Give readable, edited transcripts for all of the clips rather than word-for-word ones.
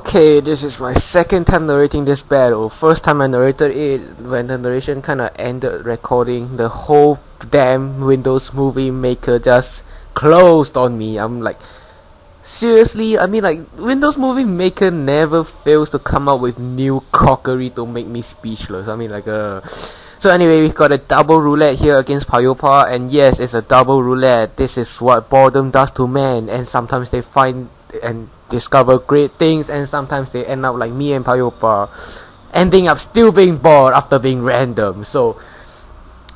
Okay, this is my second time narrating this battle. First time I narrated it, when the narration kinda ended recording, the whole damn Windows Movie Maker just closed on me. I'm like, seriously? I mean, like, Windows Movie Maker never fails to come up with new cockery to make me speechless. I mean, like, So anyway, we got a double roulette here against Paiopa, and yes, it's a double roulette. This is what boredom does to men, and sometimes they find and discover great things, and sometimes they end up like me and Paiopa, ending up still being bored after being random. So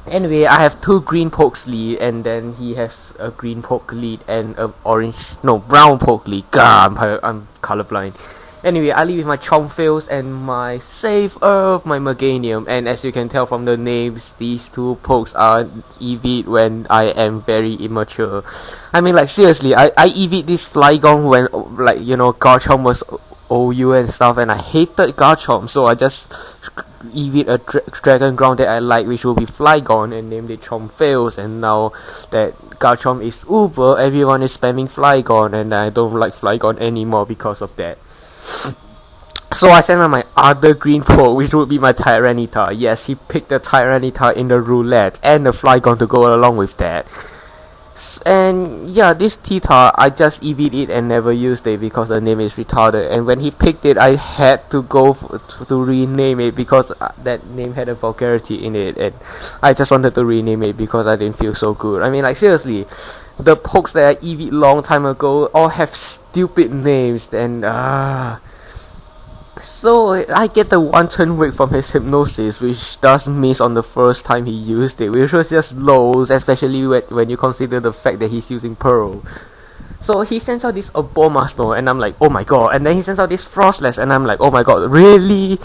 anyway, I have two green pokes lead, and then he has a green poke lead and a brown poke lead. God, I'm colorblind. Anyway, I lead with my Chomfails and my Save Earth, my Meganium, and as you can tell from the names, these two pokes are EV'd when I am very immature. I mean, like, seriously, I EV'd this Flygon when, like, you know, Garchomp was OU and stuff, and I hated Garchomp, so I just EV'd a Dragon Ground that I like, which will be Flygon, and named it Chomfails, and now that Garchomp is Uber, everyone is spamming Flygon, and I don't like Flygon anymore because of that. So I sent out my other green poke, which would be my Tyranitar. Yes, he picked the Tyranitar in the roulette and the Flygon to go along with that. And yeah, this T-Tar, I just EV'd it and never used it because the name is retarded. And when he picked it, I had to go to rename it because that name had a vulgarity in it, and I just wanted to rename it because I didn't feel so good. I mean, like, seriously, the pokes that I EV'd long time ago all have stupid names, and so I get the one turn wake from his Hypnosis, which does miss on the first time he used it, which was just low, especially when you consider the fact that he's using Pearl. So he sends out this Abomasnow, and I'm like, oh my god, and then he sends out this Frostless, and I'm like, oh my god, really?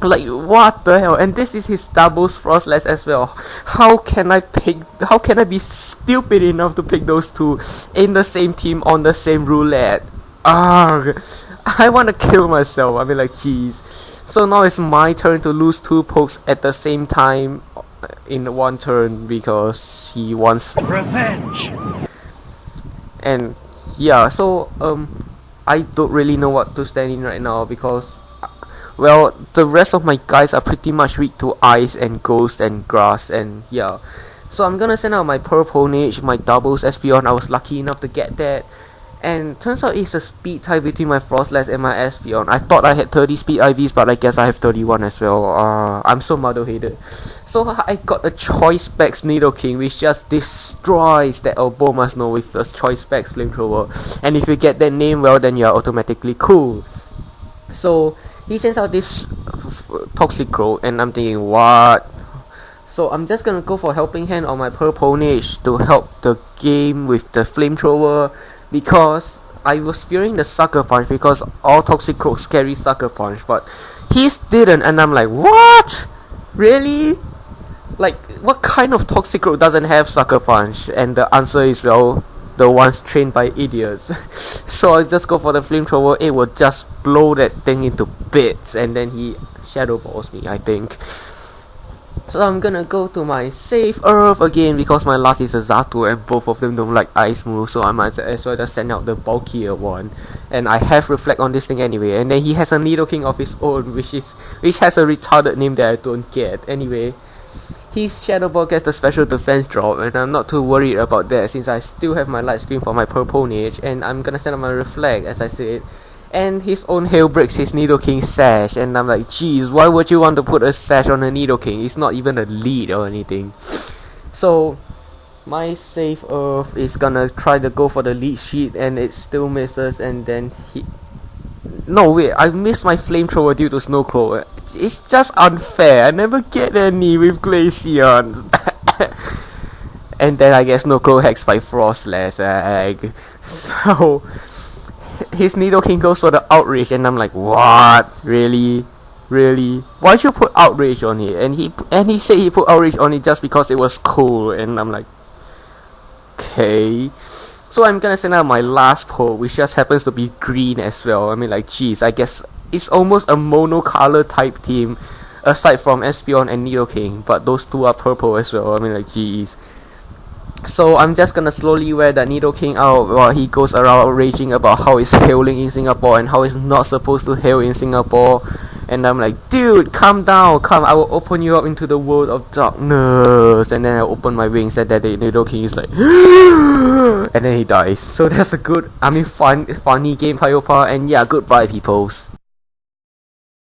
Like, what the hell? And this is his doubles Frostless as well. How can I be stupid enough to pick those two in the same team on the same roulette? I want to kill myself. I mean, like, jeez. So now it's my turn to lose two pokes at the same time in one turn because he wants revenge. And yeah, so I don't really know what to stand in right now because, well, the rest of my guys are pretty much weak to ice and ghost and grass, and yeah. So I'm gonna send out my Purponage, my doubles Espeon. I was lucky enough to get that. And turns out it's a speed tie between my Frostless and my Espeon. I thought I had 30 speed IVs, but I guess I have 31 as well. I'm so muddle-headed. So I got a Choice Specs Nidoking, which just destroys that Abomasnow with a Choice Specs Flamethrower. And if you get that name well, then you're automatically cool. So he sends out this Toxicroak, and I'm thinking, what? So I'm just gonna go for Helping Hand on my Purponage to help the game with the Flamethrower, because I was fearing the Sucker Punch because all Toxicroaks carry Sucker Punch, but his didn't, and I'm like, what? Really? Like, what kind of Toxicroak doesn't have Sucker Punch? And the answer is, well, the ones trained by idiots. So I just go for the Flamethrower. It will just blow that thing into bits, and then he Shadow Balls me, I think. So I'm gonna go to my Save Earth again because my last is a Zato and both of them don't like ice moves, so I might as well just send out the bulkier one. And I have Reflect on this thing anyway, and then he has a Nidoking of his own which has a retarded name that I don't get. Anyway, his Shadow Ball gets the special defense drop, and I'm not too worried about that since I still have my Light Screen for my Purponage, and I'm gonna send out my Reflect as I said. And his own Hail breaks his Nidoking Sash, and I'm like, geez, why would you want to put a Sash on a Nidoking? It's not even a lead or anything. So my Save Earth is gonna try to go for the lead sheet, and it still misses, and then no, wait, I missed my Flamethrower due to Snowclaw. It's just unfair, I never get any with Glaceons. And then I get Snowclaw hexed by Frostless. So his Nidoking goes for the Outrage, and I'm like, what? Really? Why'd you put Outrage on it? And he said he put Outrage on it just because it was cool, and I'm like, okay. So I'm gonna send out my last poke, which just happens to be green as well. I mean, like, geez, I guess it's almost a monocolor type team aside from Espeon and Nidoking, but those two are purple as well. I mean, like, geez. So I'm just gonna slowly wear the Nido King out while he goes around raging about how it's hailing in Singapore and how it's not supposed to hail in Singapore. And I'm like, dude, calm down, come, I will open you up into the world of darkness. And then I open my wings and then the Nido King is like and then he dies. So that's a good, funny game, Paiopa. And yeah, goodbye peoples.